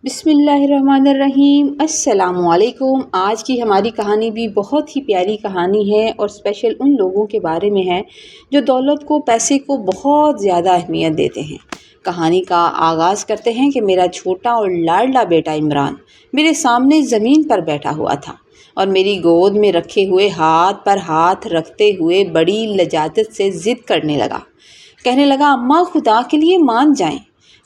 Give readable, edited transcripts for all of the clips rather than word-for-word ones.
بسم اللہ الرحمن الرحیم۔ السلام علیکم۔ آج کی ہماری کہانی بھی بہت ہی پیاری کہانی ہے اور اسپیشل ان لوگوں کے بارے میں ہے جو دولت کو، پیسے کو بہت زیادہ اہمیت دیتے ہیں۔ کہانی کا آغاز کرتے ہیں کہ میرا چھوٹا اور لاڈلا بیٹا عمران میرے سامنے زمین پر بیٹھا ہوا تھا اور میری گود میں رکھے ہوئے ہاتھ پر ہاتھ رکھتے ہوئے بڑی لجاجت سے ضد کرنے لگا۔ کہنے لگا، اماں خدا کے لیے مان جائیں،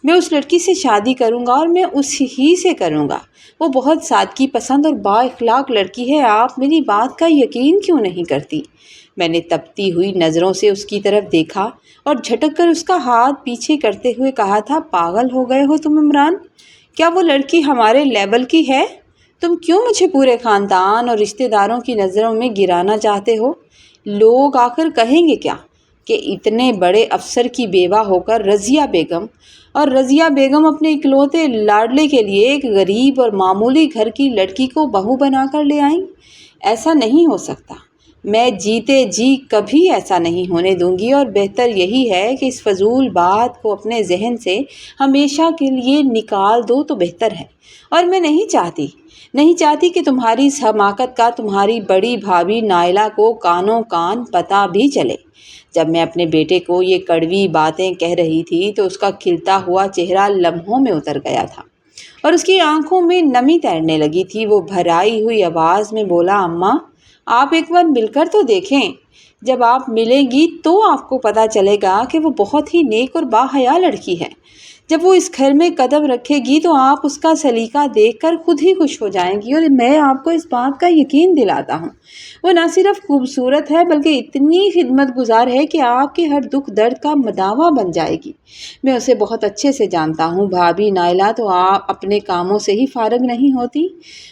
میں اس لڑکی سے شادی کروں گا اور میں اس ہی سے کروں گا۔ وہ بہت سادگی پسند اور با اخلاق لڑکی ہے، آپ میری بات کا یقین کیوں نہیں کرتی؟ میں نے تپتی ہوئی نظروں سے اس کی طرف دیکھا اور جھٹک کر اس کا ہاتھ پیچھے کرتے ہوئے کہا تھا، پاگل ہو گئے ہو تم عمران؟ کیا وہ لڑکی ہمارے لیول کی ہے؟ تم کیوں مجھے پورے خاندان اور رشتہ داروں کی نظروں میں گرانا چاہتے ہو؟ لوگ آ کر کہیں گے کیا کہ اتنے بڑے افسر کی بیوہ ہو کر رضیہ بیگم اپنے اکلوتے لاڈلے کے لیے ایک غریب اور معمولی گھر کی لڑکی کو بہو بنا کر لے آئیں؟ ایسا نہیں ہو سکتا، میں جیتے جی کبھی ایسا نہیں ہونے دوں گی، اور بہتر یہی ہے کہ اس فضول بات کو اپنے ذہن سے ہمیشہ کے لیے نکال دو تو بہتر ہے۔ اور میں نہیں چاہتی کہ تمہاری اس حماقت کا تمہاری بڑی بھابھی نائلہ کو کانوں کان پتہ بھی چلے۔ جب میں اپنے بیٹے کو یہ کڑوی باتیں کہہ رہی تھی تو اس کا کھلتا ہوا چہرہ لمحوں میں اتر گیا تھا اور اس کی آنکھوں میں نمی تیرنے لگی تھی۔ وہ بھرائی ہوئی آواز میں بولا، اماں آپ ایک بار مل کر تو دیکھیں، جب آپ ملیں گی تو آپ کو پتہ چلے گا کہ وہ بہت ہی نیک اور باحیا لڑکی ہے۔ جب وہ اس گھر میں قدم رکھے گی تو آپ اس کا سلیقہ دیکھ کر خود ہی خوش ہو جائیں گی، اور میں آپ کو اس بات کا یقین دلاتا ہوں، وہ نہ صرف خوبصورت ہے بلکہ اتنی خدمت گزار ہے کہ آپ کے ہر دکھ درد کا مداوا بن جائے گی۔ میں اسے بہت اچھے سے جانتا ہوں۔ بھابھی نائلہ تو آپ اپنے کاموں سے ہی فارغ نہیں ہوتی،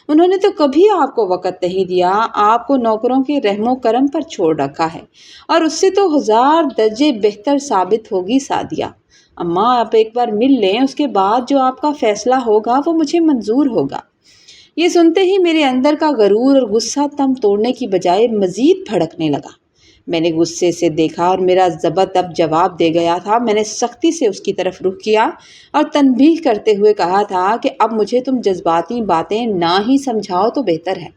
انہوں نے تو کبھی آپ کو وقت نہیں دیا، آپ کو نوکروں کے رحم و کرم پر چھوڑ رکھا ہے، اور اس سے تو ہزار درجے بہتر ثابت ہوگی سعدیہ۔ اماں آپ ایک بار مل لیں، اس کے بعد جو آپ کا فیصلہ ہوگا وہ مجھے منظور ہوگا۔ یہ سنتے ہی میرے اندر کا غرور اور غصہ تم توڑنے کی بجائے مزید بھڑکنے لگا۔ میں نے غصے سے دیکھا اور میرا ضبط اب جواب دے گیا تھا۔ میں نے سختی سے اس کی طرف رخ کیا اور تنبیہ کرتے ہوئے کہا تھا کہ اب مجھے تم جذباتی باتیں نہ ہی سمجھاؤ تو بہتر ہے۔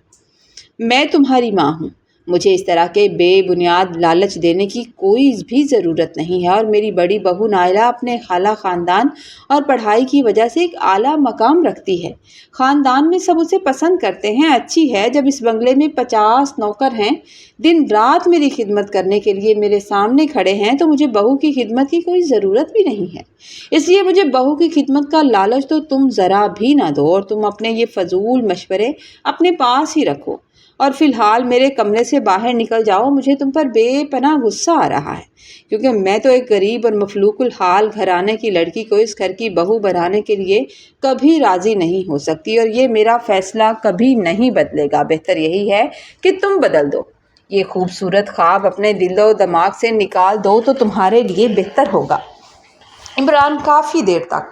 میں تمہاری ماں ہوں، مجھے اس طرح کے بے بنیاد لالچ دینے کی کوئی بھی ضرورت نہیں ہے، اور میری بڑی بہو نائلہ اپنے خالہ خاندان اور پڑھائی کی وجہ سے ایک اعلیٰ مقام رکھتی ہے، خاندان میں سب اسے پسند کرتے ہیں، اچھی ہے۔ جب اس بنگلے میں 50 نوکر ہیں، دن رات میری خدمت کرنے کے لیے میرے سامنے کھڑے ہیں، تو مجھے بہو کی خدمت کی کوئی ضرورت بھی نہیں ہے۔ اس لیے مجھے بہو کی خدمت کا لالچ تو تم ذرا بھی نہ دو، اور تم اپنے یہ فضول مشورے اپنے پاس ہی رکھو، اور فی الحال میرے کمرے سے باہر نکل جاؤ۔ مجھے تم پر بے پناہ غصہ آ رہا ہے، کیونکہ میں تو ایک غریب اور مفلوق الحال گھرانے کی لڑکی کو اس گھر کی بہو بنانے کے لیے کبھی راضی نہیں ہو سکتی، اور یہ میرا فیصلہ کبھی نہیں بدلے گا۔ بہتر یہی ہے کہ تم بدل دو، یہ خوبصورت خواب اپنے دل و دماغ سے نکال دو تو تمہارے لیے بہتر ہوگا۔ عمران کافی دیر تک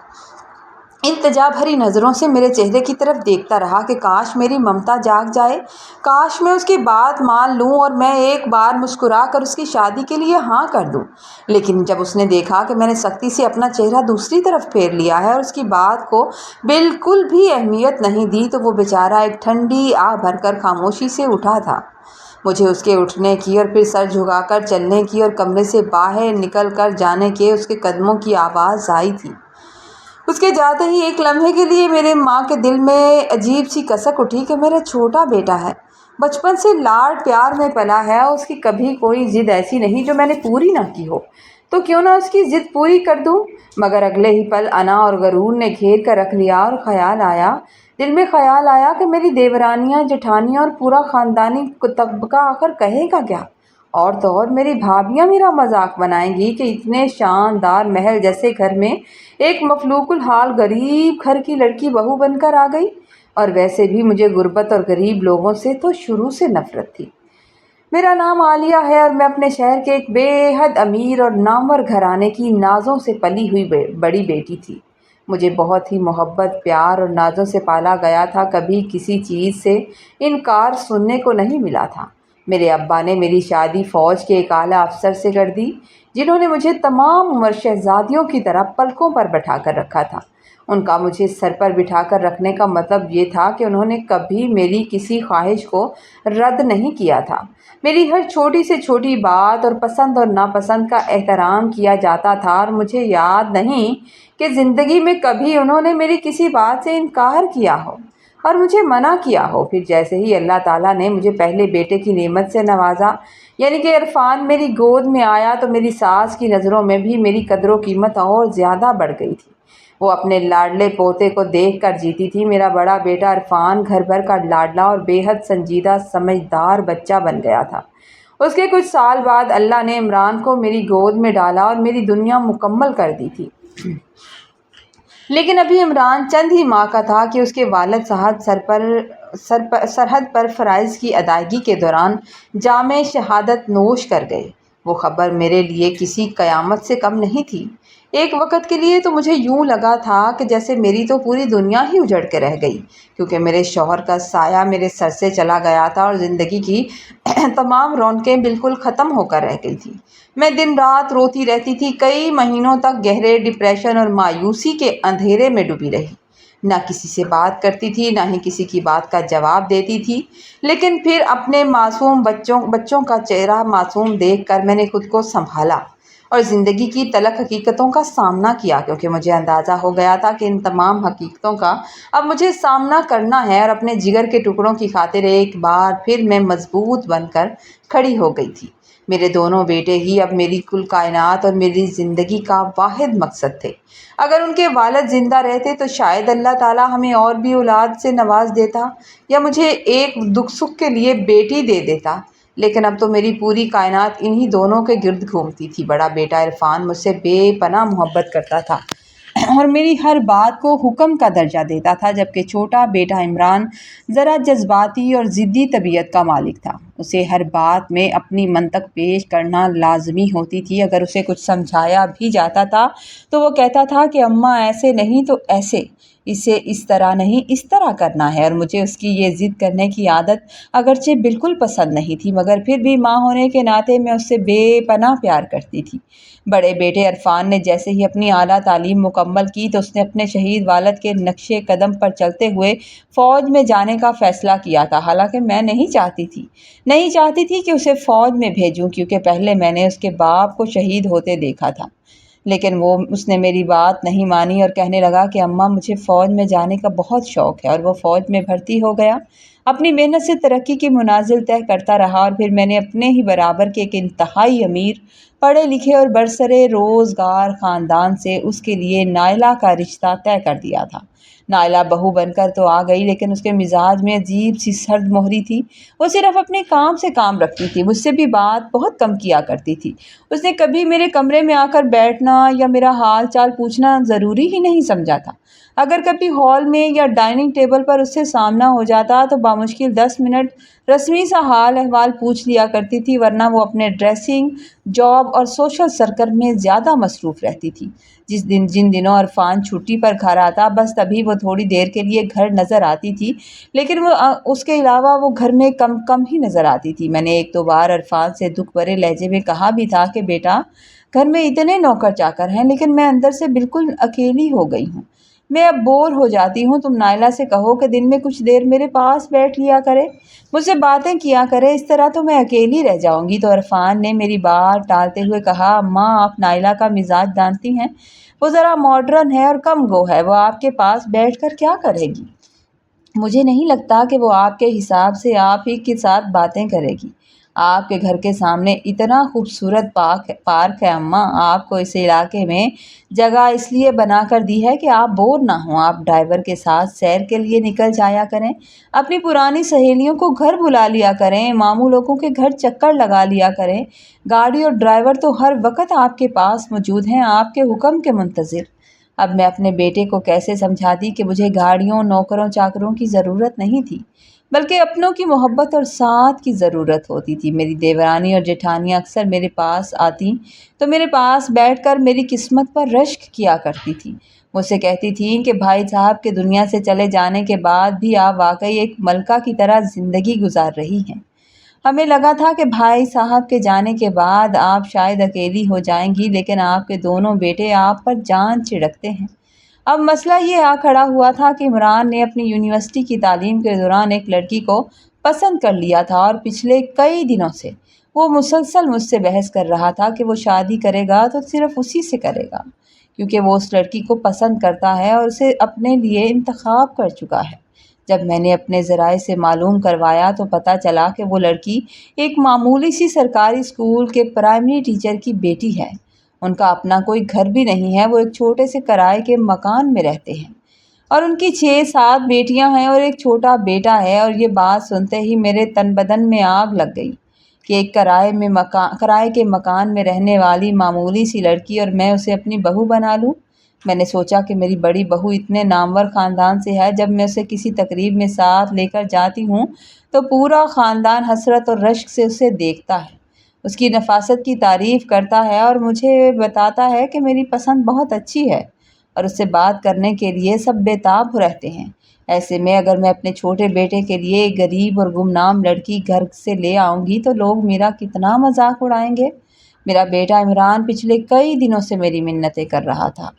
التجا بھری نظروں سے میرے چہرے کی طرف دیکھتا رہا کہ کاش میری ممتا جاگ جائے، کاش میں اس کی بات مان لوں اور میں ایک بار مسکرا کر اس کی شادی کے لیے ہاں کر دوں۔ لیکن جب اس نے دیکھا کہ میں نے سختی سے اپنا چہرہ دوسری طرف پھیر لیا ہے اور اس کی بات کو بالکل بھی اہمیت نہیں دی، تو وہ بیچارہ ایک ٹھنڈی آہ بھر کر خاموشی سے اٹھا تھا۔ مجھے اس کے اٹھنے کی اور پھر سر جھکا کر چلنے کی اور کمرے سے باہر نکل کر جانے کے اس کے قدموں کی آواز آئی تھی۔ اس کے جاتے ہی ایک لمحے کے لیے میرے ماں کے دل میں عجیب سی کسک اٹھی کہ میرا چھوٹا بیٹا ہے، بچپن سے لاڈ پیار میں پلا ہے، اور اس کی کبھی کوئی ضد ایسی نہیں جو میں نے پوری نہ کی ہو، تو کیوں نہ اس کی ضد پوری کر دوں۔ مگر اگلے ہی پل انا اور غرور نے گھیر کر رکھ لیا، اور دل میں خیال آیا کہ میری دیورانیاں، جٹھانیاں اور پورا خاندانی طبقہ آخر کہے گا کیا، اور تو اور میری بھابھیاں میرا مذاق بنائیں گی کہ اتنے شاندار محل جیسے گھر میں ایک مفلوق الحال غریب گھر کی لڑکی بہو بن کر آ گئی۔ اور ویسے بھی مجھے غربت اور غریب لوگوں سے تو شروع سے نفرت تھی۔ میرا نام عالیہ ہے اور میں اپنے شہر کے ایک بے حد امیر اور نامور گھرانے کی نازوں سے پلی ہوئی بڑی بیٹی تھی۔ مجھے بہت ہی محبت، پیار اور نازوں سے پالا گیا تھا، کبھی کسی چیز سے انکار سننے کو نہیں ملا تھا۔ میرے ابا نے میری شادی فوج کے ایک اعلیٰ افسر سے کر دی، جنہوں نے مجھے تمام عمر شہزادیوں کی طرح پلکوں پر بٹھا کر رکھا تھا۔ ان کا مجھے سر پر بٹھا کر رکھنے کا مطلب یہ تھا کہ انہوں نے کبھی میری کسی خواہش کو رد نہیں کیا تھا۔ میری ہر چھوٹی سے چھوٹی بات اور پسند اور ناپسند کا احترام کیا جاتا تھا، اور مجھے یاد نہیں کہ زندگی میں کبھی انہوں نے میری کسی بات سے انکار کیا ہو اور مجھے منع کیا ہو۔ پھر جیسے ہی اللہ تعالیٰ نے مجھے پہلے بیٹے کی نعمت سے نوازا، یعنی کہ عرفان میری گود میں آیا، تو میری ساس کی نظروں میں بھی میری قدر و قیمت اور زیادہ بڑھ گئی تھی۔ وہ اپنے لاڈلے پوتے کو دیکھ کر جیتی تھی۔ میرا بڑا بیٹا عرفان گھر بھر کا لاڈلا اور بے حد سنجیدہ سمجھدار بچہ بن گیا تھا۔ اس کے کچھ سال بعد اللہ نے عمران کو میری گود میں ڈالا اور میری دنیا مکمل کر دی تھی۔ لیکن ابھی عمران چند ہی ماہ کا تھا کہ اس کے والد صاحب سرحد پر فرائض کی ادائیگی کے دوران جام شہادت نوش کر گئے۔ وہ خبر میرے لیے کسی قیامت سے کم نہیں تھی۔ ایک وقت کے لیے تو مجھے یوں لگا تھا کہ جیسے میری تو پوری دنیا ہی اجڑ کے رہ گئی، کیونکہ میرے شوہر کا سایہ میرے سر سے چلا گیا تھا اور زندگی کی تمام رونقیں بالکل ختم ہو کر رہ گئی تھی۔ میں دن رات روتی رہتی تھی، کئی مہینوں تک گہرے ڈپریشن اور مایوسی کے اندھیرے میں ڈوبی رہی۔ نہ کسی سے بات کرتی تھی، نہ ہی کسی کی بات کا جواب دیتی تھی۔ لیکن پھر اپنے معصوم بچوں کا چہرہ معصوم دیکھ کر میں نے خود کو سنبھالا اور زندگی کی تلخ حقیقتوں کا سامنا کیا، کیونکہ مجھے اندازہ ہو گیا تھا کہ ان تمام حقیقتوں کا اب مجھے سامنا کرنا ہے، اور اپنے جگر کے ٹکڑوں کی خاطر ایک بار پھر میں مضبوط بن کر کھڑی ہو گئی تھی۔ میرے دونوں بیٹے ہی اب میری کل کائنات اور میری زندگی کا واحد مقصد تھے۔ اگر ان کے والد زندہ رہتے تو شاید اللہ تعالیٰ ہمیں اور بھی اولاد سے نواز دیتا، یا مجھے ایک دکھ سکھ کے لیے بیٹی دے دیتا۔ لیکن اب تو میری پوری کائنات انہی دونوں کے گرد گھومتی تھی۔ بڑا بیٹا عرفان مجھ سے بے پناہ محبت کرتا تھا اور میری ہر بات کو حکم کا درجہ دیتا تھا، جبکہ چھوٹا بیٹا عمران ذرا جذباتی اور ضدی طبیعت کا مالک تھا۔ اسے ہر بات میں اپنی منطق پیش کرنا لازمی ہوتی تھی۔ اگر اسے کچھ سمجھایا بھی جاتا تھا تو وہ کہتا تھا کہ اماں ایسے نہیں تو ایسے، اسے اس طرح نہیں اس طرح کرنا ہے، اور مجھے اس کی یہ ضد کرنے کی عادت اگرچہ بالکل پسند نہیں تھی، مگر پھر بھی ماں ہونے کے ناطے میں اس سے بے پناہ پیار کرتی تھی۔ بڑے بیٹے عرفان نے جیسے ہی اپنی اعلیٰ تعلیم مکمل کی تو اس نے اپنے شہید والد کے نقش قدم پر چلتے ہوئے فوج میں جانے کا فیصلہ کیا تھا۔ حالانکہ میں نہیں چاہتی تھی کہ اسے فوج میں بھیجوں، کیونکہ پہلے میں نے اس کے باپ کو شہید ہوتے دیکھا تھا۔ لیکن اس نے میری بات نہیں مانی اور کہنے لگا کہ اماں مجھے فوج میں جانے کا بہت شوق ہے، اور وہ فوج میں بھرتی ہو گیا۔ اپنی محنت سے ترقی کی منازل طے کرتا رہا، اور پھر میں نے اپنے ہی برابر کے ایک انتہائی امیر، پڑھے لکھے اور برسرے روزگار خاندان سے اس کے لیے نائلہ کا رشتہ طے کر دیا تھا۔ نائلہ بہو بن کر تو آ گئی، لیکن اس کے مزاج میں عجیب سی سرد مہری تھی۔ وہ صرف اپنے کام سے کام رکھتی تھی، مجھ سے بھی بات بہت کم کیا کرتی تھی۔ اس نے کبھی میرے کمرے میں آ کر بیٹھنا یا میرا حال چال پوچھنا ضروری ہی نہیں سمجھا تھا۔ اگر کبھی ہال میں یا ڈائننگ ٹیبل پر اس سے سامنا ہو جاتا تو بامشکل 10 منٹ رسمی سا حال احوال پوچھ لیا کرتی تھی، ورنہ وہ اپنے ڈریسنگ، جاب اور سوشل سرکل میں زیادہ مصروف رہتی تھی۔ جن دنوں عرفان چھٹی پر گھر آتا، بس تبھی وہ تھوڑی دیر کے لیے گھر نظر آتی تھی، لیکن اس کے علاوہ وہ گھر میں کم ہی نظر آتی تھی۔ میں نے ایک دو بار عرفان سے دکھ بھرے لہجے میں کہا بھی تھا کہ بیٹا، گھر میں اتنے نوکر چاکر ہیں، لیکن میں اندر سے بالکل اکیلی ہو گئی ہوں۔ میں اب بور ہو جاتی ہوں۔ تم نائلہ سے کہو کہ دن میں کچھ دیر میرے پاس بیٹھ لیا کرے، مجھ سے باتیں کیا کرے، اس طرح تو میں اکیلی رہ جاؤں گی۔ تو عرفان نے میری بات ٹالتے ہوئے کہا، اماں آپ نائلہ کا مزاج جانتی ہیں، وہ ذرا ماڈرن ہے اور کم گو ہے، وہ آپ کے پاس بیٹھ کر کیا کرے گی؟ مجھے نہیں لگتا کہ وہ آپ کے حساب سے آپ ہی کے ساتھ باتیں کرے گی۔ آپ کے گھر کے سامنے اتنا خوبصورت پارک ہے اماں، آپ کو اس علاقے میں جگہ اس لیے بنا کر دی ہے کہ آپ بور نہ ہوں۔ آپ ڈرائیور کے ساتھ سیر کے لیے نکل جایا کریں، اپنی پرانی سہیلیوں کو گھر بلا لیا کریں، ماموں لوگوں کے گھر چکر لگا لیا کریں۔ گاڑی اور ڈرائیور تو ہر وقت آپ کے پاس موجود ہیں، آپ کے حکم کے منتظر۔ اب میں اپنے بیٹے کو کیسے سمجھاتی کہ مجھے گاڑیوں، نوکروں چاکروں کی ضرورت نہیں تھی، بلکہ اپنوں کی محبت اور ساتھ کی ضرورت ہوتی تھی۔ میری دیورانی اور جیٹھانیاں اکثر میرے پاس آتی تو میرے پاس بیٹھ کر میری قسمت پر رشک کیا کرتی تھی۔ مجھ سے کہتی تھیں کہ بھائی صاحب کے دنیا سے چلے جانے کے بعد بھی آپ واقعی ایک ملکہ کی طرح زندگی گزار رہی ہیں۔ ہمیں لگا تھا کہ بھائی صاحب کے جانے کے بعد آپ شاید اکیلی ہو جائیں گی، لیکن آپ کے دونوں بیٹے آپ پر جان چھڑکتے ہیں۔ اب مسئلہ یہ آ کھڑا ہوا تھا کہ عمران نے اپنی یونیورسٹی کی تعلیم کے دوران ایک لڑکی کو پسند کر لیا تھا اور پچھلے کئی دنوں سے وہ مسلسل مجھ سے بحث کر رہا تھا کہ وہ شادی کرے گا تو صرف اسی سے کرے گا، کیونکہ وہ اس لڑکی کو پسند کرتا ہے اور اسے اپنے لیے انتخاب کر چکا ہے۔ جب میں نے اپنے ذرائع سے معلوم کروایا تو پتہ چلا کہ وہ لڑکی ایک معمولی سی سرکاری اسکول کے پرائمری ٹیچر کی بیٹی ہے۔ ان کا اپنا کوئی گھر بھی نہیں ہے، وہ ایک چھوٹے سے کرائے کے مکان میں رہتے ہیں اور ان کی 6-7 بیٹیاں ہیں اور ایک چھوٹا بیٹا ہے۔ اور یہ بات سنتے ہی میرے تن بدن میں آگ لگ گئی کہ ایک کرائے کے مکان میں رہنے والی معمولی سی لڑکی اور میں اسے اپنی بہو بنا لوں۔ میں نے سوچا کہ میری بڑی بہو اتنے نامور خاندان سے ہے، جب میں اسے کسی تقریب میں ساتھ لے کر جاتی ہوں تو پورا خاندان حسرت اور رشک سے اسے دیکھتا ہے، اس کی نفاست کی تعریف کرتا ہے اور مجھے بتاتا ہے کہ میری پسند بہت اچھی ہے اور اس سے بات کرنے کے لیے سب بےتاب رہتے ہیں۔ ایسے میں اگر میں اپنے چھوٹے بیٹے کے لیے ایک غریب اور گمنام لڑکی گھر سے لے آؤں گی تو لوگ میرا کتنا مذاق اڑائیں گے۔ میرا بیٹا عمران پچھلے کئی دنوں سے میری منتیں کر رہا تھا،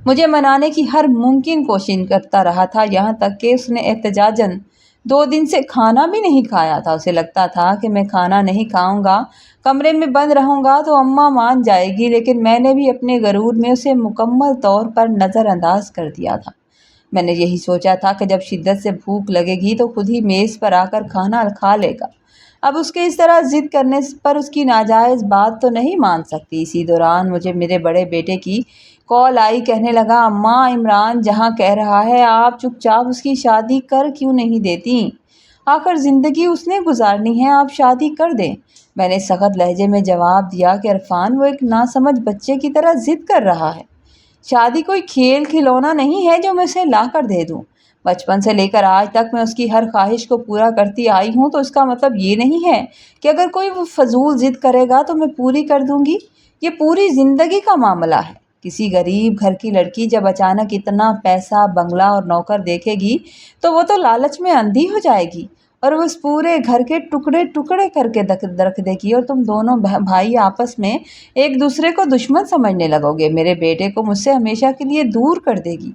مجھے منانے کی ہر ممکن کوشش کرتا رہا تھا، یہاں تک کہ اس نے احتجاجاً 2 دن سے کھانا بھی نہیں کھایا تھا۔ اسے لگتا تھا کہ میں کھانا نہیں کھاؤں گا، کمرے میں بند رہوں گا تو اماں مان جائے گی، لیکن میں نے بھی اپنے غرور میں اسے مکمل طور پر نظر انداز کر دیا تھا۔ میں نے یہی سوچا تھا کہ جب شدت سے بھوک لگے گی تو خود ہی میز پر آ کر کھانا کھا لے گا۔ اب اس کے اس طرح ضد کرنے پر اس کی ناجائز بات تو نہیں مان سکتی۔ اسی دوران مجھے میرے بڑے بیٹے کی کال آئی، کہنے لگا، اماں عمران جہاں کہہ رہا ہے آپ چپ چاپ اس کی شادی کر کیوں نہیں دیتی؟ آخر زندگی اس نے گزارنی ہے، آپ شادی کر دیں۔ میں نے سخت لہجے میں جواب دیا کہ عرفان، وہ ایک ناسمجھ بچے کی طرح ضد کر رہا ہے۔ شادی کوئی کھیل کھلونا نہیں ہے جو میں اسے لا کر دے دوں۔ بچپن سے لے کر آج تک میں اس کی ہر خواہش کو پورا کرتی آئی ہوں، تو اس کا مطلب یہ نہیں ہے کہ اگر کوئی وہ فضول ضد کرے گا تو میں پوری کر دوں گی۔ یہ پوری زندگی کا معاملہ ہے۔ کسی غریب گھر کی لڑکی جب اچانک اتنا پیسہ، بنگلہ اور نوکر دیکھے گی تو وہ تو لالچ میں اندھی ہو جائے گی اور وہ اس پورے گھر کے ٹکڑے ٹکڑے کر کے رکھ دے گی اور تم دونوں بھائی آپس میں ایک دوسرے کو دشمن سمجھنے لگو گے۔ میرے بیٹے کو مجھ سے ہمیشہ کے لیے دور کر دے گی۔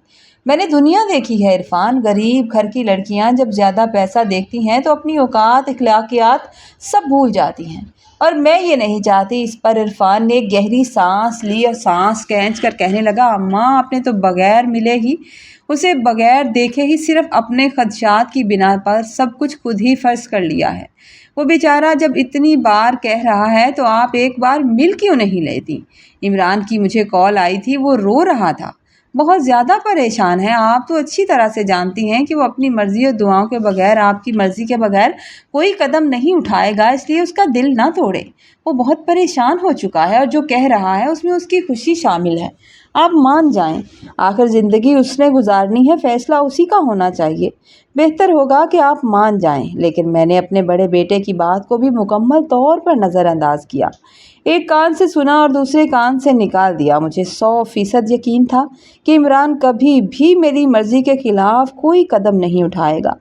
میں نے دنیا دیکھی ہے عرفان، غریب گھر کی لڑکیاں جب زیادہ پیسہ دیکھتی ہیں تو اپنی اوقات، اخلاقیات سب بھول جاتی ہیں، اور میں یہ نہیں چاہتی۔ اس پر عرفان نے ایک گہری سانس لی اور سانس کھینچ کر کہنے لگا، اماں آپ نے تو بغیر ملے ہی، اسے بغیر دیکھے ہی صرف اپنے خدشات کی بنا پر سب کچھ خود ہی فرض کر لیا ہے۔ وہ بیچارہ جب اتنی بار کہہ رہا ہے تو آپ ایک بار مل کیوں نہیں لیتی؟ عمران کی مجھے کال آئی تھی، وہ رو رہا تھا، بہت زیادہ پریشان ہے۔ آپ تو اچھی طرح سے جانتی ہیں کہ وہ اپنی مرضی اور دعاؤں کے بغیر، آپ کی مرضی کے بغیر کوئی قدم نہیں اٹھائے گا، اس لیے اس کا دل نہ توڑے۔ وہ بہت پریشان ہو چکا ہے اور جو کہہ رہا ہے اس میں اس کی خوشی شامل ہے۔ آپ مان جائیں، آخر زندگی اس نے گزارنی ہے، فیصلہ اسی کا ہونا چاہیے۔ بہتر ہوگا کہ آپ مان جائیں۔ لیکن میں نے اپنے بڑے بیٹے کی بات کو بھی مکمل طور پر نظر انداز کیا، ایک کان سے سنا اور دوسرے کان سے نکال دیا۔ مجھے 100% یقین تھا کہ عمران کبھی بھی میری مرضی کے خلاف کوئی قدم نہیں اٹھائے گا،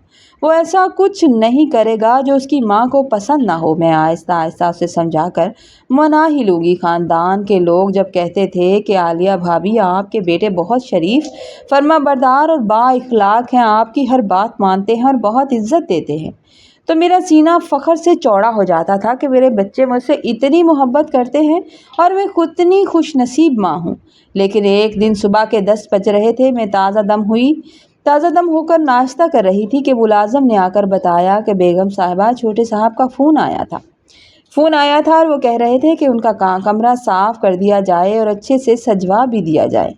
وہ ایسا کچھ نہیں کرے گا جو اس کی ماں کو پسند نہ ہو۔ میں آہستہ آہستہ اسے سمجھا کر منا ہی لوں گی۔ خاندان کے لوگ جب کہتے تھے کہ عالیہ بھابھی آپ کے بیٹے بہت شریف، فرما بردار اور با اخلاق ہیں، آپ کی ہر بات مانتے ہیں اور بہت عزت دیتے ہیں، تو میرا سینہ فخر سے چوڑا ہو جاتا تھا کہ میرے بچے مجھ سے اتنی محبت کرتے ہیں اور میں اتنی خوش نصیب ماں ہوں۔ لیکن ایک دن صبح کے 10 بج رہے تھے، میں تازہ دم ہو کر ناشتہ کر رہی تھی کہ ملازم نے آ کر بتایا کہ بیگم صاحبہ، چھوٹے صاحب کا فون آیا تھا اور وہ کہہ رہے تھے کہ ان کا کمرہ صاف کر دیا جائے اور اچھے سے سجوا بھی دیا جائے،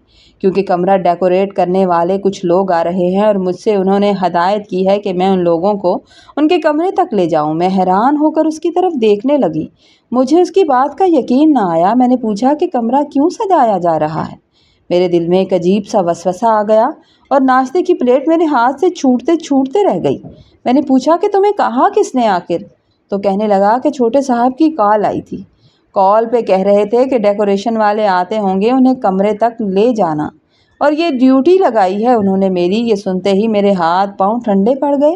کیونکہ کمرہ ڈیکوریٹ کرنے والے کچھ لوگ آ رہے ہیں اور مجھ سے انہوں نے ہدایت کی ہے کہ میں ان لوگوں کو ان کے کمرے تک لے جاؤں۔ میں حیران ہو کر اس کی طرف دیکھنے لگی، مجھے اس کی بات کا یقین نہ آیا۔ میں نے پوچھا کہ کمرہ کیوں سجایا جا رہا ہے؟ میرے دل میں ایک عجیب سا وسوسہ آ گیا اور ناشتے کی پلیٹ میرے ہاتھ سے چھوٹتے رہ گئی۔ میں نے پوچھا کہ تمہیں کہا کس نے آخر؟ تو کہنے لگا کہ چھوٹے صاحب کی کال آئی تھی، کال پہ کہہ رہے تھے کہ ڈیکوریشن والے آتے ہوں گے، انہیں کمرے تک لے جانا، اور یہ ڈیوٹی لگائی ہے انہوں نے میری۔ یہ سنتے ہی میرے ہاتھ پاؤں ٹھنڈے پڑ گئے۔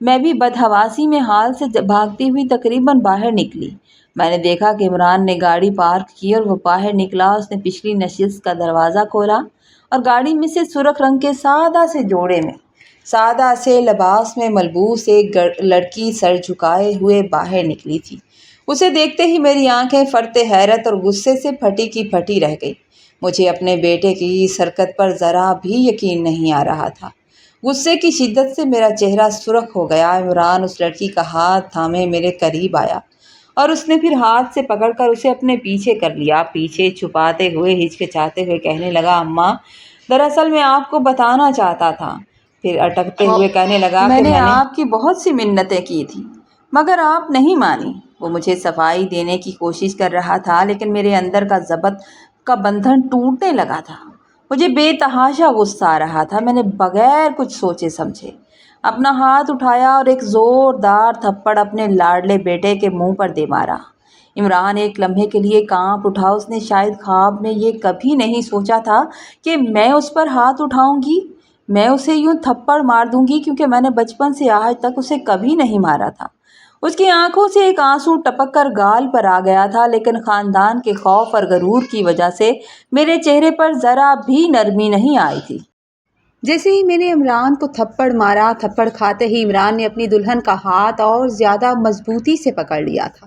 میں بھی بدحواسی میں حال سے بھاگتی ہوئی تقریباً باہر نکلی۔ میں نے دیکھا کہ عمران نے گاڑی پارک کی اور وہ باہر نکلا۔ اس نے پچھلی نشست کا دروازہ کھولا اور گاڑی میں سے سرخ رنگ کے سادہ سے لباس میں ملبوس ایک لڑکی سر جھکائے ہوئے باہر نکلی تھی۔ اسے دیکھتے ہی میری آنکھیں فرط حیرت اور غصے سے پھٹی کی پھٹی رہ گئی۔ مجھے اپنے بیٹے کی اس حرکت پر ذرا بھی یقین نہیں آ رہا تھا۔ غصے کی شدت سے میرا چہرہ سرخ ہو گیا۔ عمران اس لڑکی کا ہاتھ تھامے میرے قریب آیا اور اس نے پھر ہاتھ سے پکڑ کر اسے اپنے پیچھے کر لیا، پیچھے چھپاتے ہوئے ہچکچاتے ہوئے کہنے لگا، اماں دراصل میں آپ کو بتانا چاہتا تھا۔ پھر اٹکتے ہوئے کہنے لگا کہ میں نے آپ کی بہت سی منتیں کی تھی مگر آپ نہیں مانی۔ وہ مجھے صفائی دینے کی کوشش کر رہا تھا لیکن میرے اندر کا ضبط کا بندھن ٹوٹنے لگا تھا۔ مجھے بے تحاشا غصہ آ رہا تھا۔ میں نے بغیر کچھ سوچے سمجھے اپنا ہاتھ اٹھایا اور ایک زوردار تھپڑ اپنے لاڈلے بیٹے کے منہ پر دے مارا۔ عمران ایک لمحے کے لیے کانپ اٹھا۔ اس نے شاید خواب میں یہ کبھی نہیں سوچا تھا کہ میں اس پر ہاتھ اٹھاؤں گی، میں اسے یوں تھپڑ مار دوں گی، کیونکہ میں نے بچپن سے آج تک اسے کبھی نہیں مارا تھا۔ اس کی آنکھوں سے ایک آنسو ٹپک کر گال پر آ گیا تھا، لیکن خاندان کے خوف اور غرور کی وجہ سے میرے چہرے پر ذرا بھی نرمی نہیں آئی تھی۔ جیسے ہی میں نے عمران کو تھپڑ مارا، تھپڑ کھاتے ہی عمران نے اپنی دلہن کا ہاتھ اور زیادہ مضبوطی سے پکڑ لیا تھا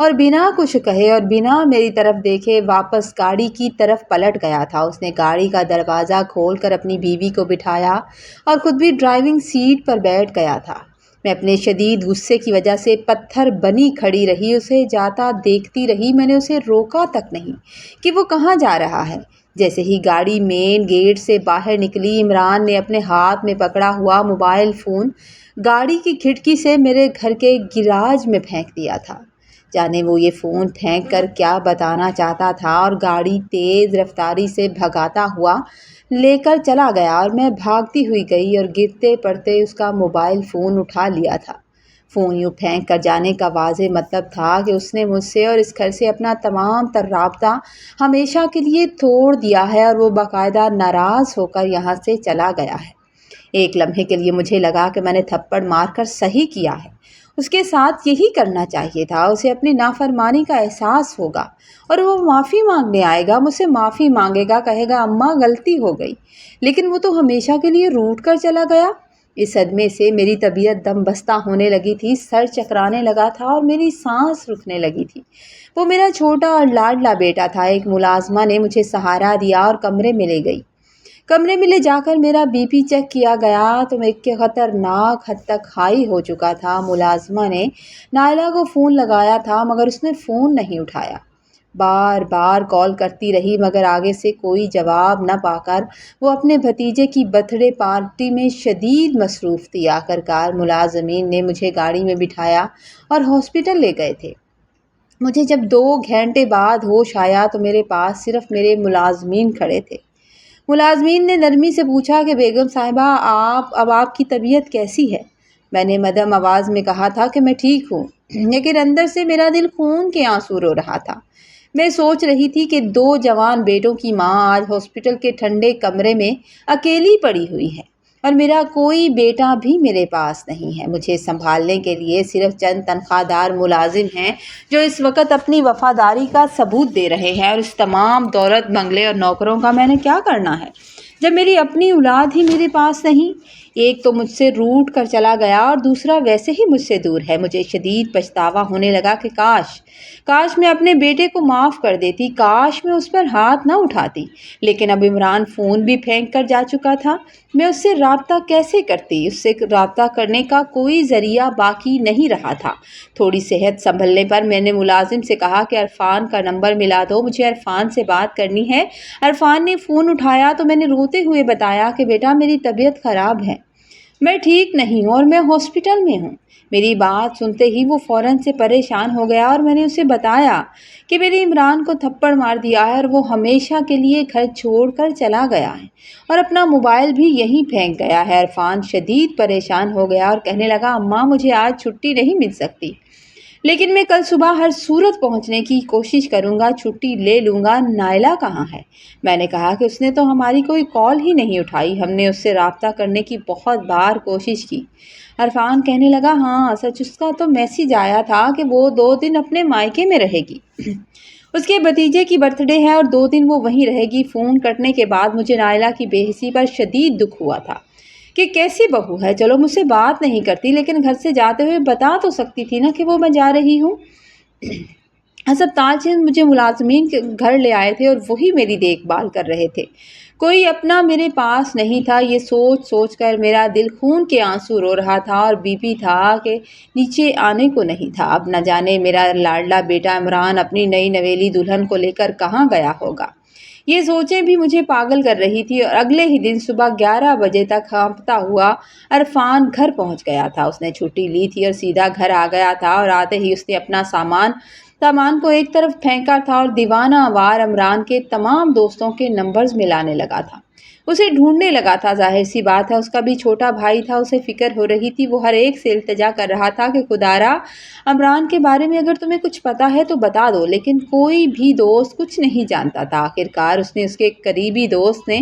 اور بنا کچھ کہے اور بنا میری طرف دیکھے واپس گاڑی کی طرف پلٹ گیا تھا۔ اس نے گاڑی کا دروازہ کھول کر اپنی بیوی کو بٹھایا اور خود بھی ڈرائیونگ سیٹ پر بیٹھ گیا تھا۔ میں اپنے شدید غصے کی وجہ سے پتھر بنی کھڑی رہی، اسے جاتا دیکھتی رہی۔ میں نے اسے روکا تک نہیں کہ وہ کہاں جا رہا ہے۔ جیسے ہی گاڑی مین گیٹ سے باہر نکلی، عمران نے اپنے ہاتھ میں پکڑا ہوا موبائل فون گاڑی کی کھڑکی سے میرے گھر کے گراج میں پھینک دیا تھا۔ جانے وہ یہ فون پھینک کر کیا بتانا چاہتا تھا، اور گاڑی تیز رفتاری سے بھگاتا ہوا لے کر چلا گیا اور میں بھاگتی ہوئی گئی اور گرتے پڑتے اس کا موبائل فون اٹھا لیا تھا۔ فون یوں پھینک کر جانے کا واضح مطلب تھا کہ اس نے مجھ سے اور اس گھر سے اپنا تمام تر رابطہ ہمیشہ کے لیے توڑ دیا ہے اور وہ باقاعدہ ناراض ہو کر یہاں سے چلا گیا ہے۔ ایک لمحے کے لیے مجھے لگا کہ میں نے تھپڑ مار کر صحیح کیا ہے۔ اس کے ساتھ یہی کرنا چاہیے تھا۔ اسے اپنی نافرمانی کا احساس ہوگا اور وہ معافی مانگنے آئے گا، مجھ سے معافی مانگے گا، کہے گا اماں غلطی ہو گئی، لیکن وہ تو ہمیشہ کے لیے روٹ کر چلا گیا۔ اس صدمے سے میری طبیعت دم بستہ ہونے لگی تھی، سر چکرانے لگا تھا اور میری سانس رکنے لگی تھی۔ وہ میرا چھوٹا اور لاڈلا بیٹا تھا۔ ایک ملازمہ نے مجھے سہارا دیا اور کمرے میں لے گئی۔ کمرے میں لے جا کر میرا بی پی چیک کیا گیا تو ایک خطرناک حد تک ہائی ہو چکا تھا۔ ملازمہ نے نائلہ کو فون لگایا تھا مگر اس نے فون نہیں اٹھایا۔ بار بار کال کرتی رہی مگر آگے سے کوئی جواب نہ پا کر وہ اپنے بھتیجے کی برتھ ڈے پارٹی میں شدید مصروف تھی۔ آخرکار ملازمین نے مجھے گاڑی میں بٹھایا اور ہاسپٹل لے گئے تھے۔ مجھے جب 2 گھنٹے بعد ہوش آیا تو میرے پاس صرف میرے ملازمین کھڑے تھے۔ ملازمین نے نرمی سے پوچھا کہ بیگم صاحبہ اب آپ کی طبیعت کیسی ہے؟ میں نے مدھم آواز میں کہا تھا کہ میں ٹھیک ہوں، لیکن اندر سے میرا دل خون کے آنسو رو رہا تھا۔ میں سوچ رہی تھی کہ 2 جوان بیٹوں کی ماں آج ہاسپٹل کے ٹھنڈے کمرے میں اکیلی پڑی ہوئی ہے اور میرا کوئی بیٹا بھی میرے پاس نہیں ہے۔ مجھے سنبھالنے کے لیے صرف چند تنخواہ دار ملازم ہیں جو اس وقت اپنی وفاداری کا ثبوت دے رہے ہیں، اور اس تمام دولت بنگلے اور نوکروں کا میں نے کیا کرنا ہے جب میری اپنی اولاد ہی میرے پاس نہیں؟ ایک تو مجھ سے روٹ کر چلا گیا اور دوسرا ویسے ہی مجھ سے دور ہے۔ مجھے شدید پچھتاوا ہونے لگا کہ کاش میں اپنے بیٹے کو معاف کر دیتی، کاش میں اس پر ہاتھ نہ اٹھاتی، لیکن اب عمران فون بھی پھینک کر جا چکا تھا۔ میں اس سے رابطہ کیسے کرتی؟ اس سے رابطہ کرنے کا کوئی ذریعہ باقی نہیں رہا تھا۔ تھوڑی صحت سنبھلنے پر میں نے ملازم سے کہا کہ عرفان کا نمبر ملا دو، مجھے عرفان سے بات کرنی ہے۔ عرفان نے فون اٹھایا تو میں نے روتے ہوئے بتایا کہ بیٹا میری طبیعت خراب ہے، میں ٹھیک نہیں ہوں اور میں ہاسپٹل میں ہوں۔ میری بات سنتے ہی وہ فوراً سے پریشان ہو گیا اور میں نے اسے بتایا کہ میرے عمران کو تھپڑ مار دیا ہے اور وہ ہمیشہ کے لیے گھر چھوڑ کر چلا گیا ہے اور اپنا موبائل بھی یہیں پھینک گیا ہے۔ عرفان شدید پریشان ہو گیا اور کہنے لگا اماں مجھے آج چھٹی نہیں مل سکتی، لیکن میں کل صبح ہر صورت پہنچنے کی کوشش کروں گا، چھٹی لے لوں گا۔ نائلہ کہاں ہے؟ میں نے کہا کہ اس نے تو ہماری کوئی کال ہی نہیں اٹھائی، ہم نے اس سے رابطہ کرنے کی بہت بار کوشش کی۔ عرفان کہنے لگا، ہاں سچ، اس کا تو میسیج آیا تھا کہ وہ 2 دن اپنے مائکے میں رہے گی۔ اس کے بھتیجے کی برتھ ڈے ہے اور 2 دن وہ وہیں رہے گی۔ فون کٹنے کے بعد مجھے نائلہ کی بے حسی پر شدید دکھ ہوا تھا کہ کیسی بہو ہے، چلو مجھ سے بات نہیں کرتی لیکن گھر سے جاتے ہوئے بتا تو سکتی تھی نا کہ وہ میں جا رہی ہوں۔ ہسپتال سے مجھے ملازمین کے گھر لے آئے تھے اور وہی میری دیکھ بھال کر رہے تھے، کوئی اپنا میرے پاس نہیں تھا۔ یہ سوچ سوچ کر میرا دل خون کے آنسو رو رہا تھا اور بی پی تھا کہ نیچے آنے کو نہیں تھا۔ اب نہ جانے میرا لاڈلا بیٹا عمران اپنی نئی نویلی دلہن کو لے کر کہاں گیا ہوگا۔ یہ سوچیں بھی مجھے پاگل کر رہی تھی اور اگلے ہی دن صبح 11 بجے تک ہانپتا ہوا عرفان گھر پہنچ گیا تھا۔ اس نے چھٹی لی تھی اور سیدھا گھر آ گیا تھا اور آتے ہی اس نے اپنا سامان کو ایک طرف پھینکا تھا اور دیوانہ وار عمران کے تمام دوستوں کے نمبرز ملانے لگا تھا، اسے ڈھونڈنے لگا تھا۔ ظاہر سی بات ہے اس کا بھی چھوٹا بھائی تھا، اسے فکر ہو رہی تھی۔ وہ ہر ایک سے التجا کر رہا تھا کہ خدارا عمران کے بارے میں اگر تمہیں کچھ پتا ہے تو بتا دو، لیکن کوئی بھی دوست کچھ نہیں جانتا تھا۔ آخرکار اس کے ایک قریبی دوست نے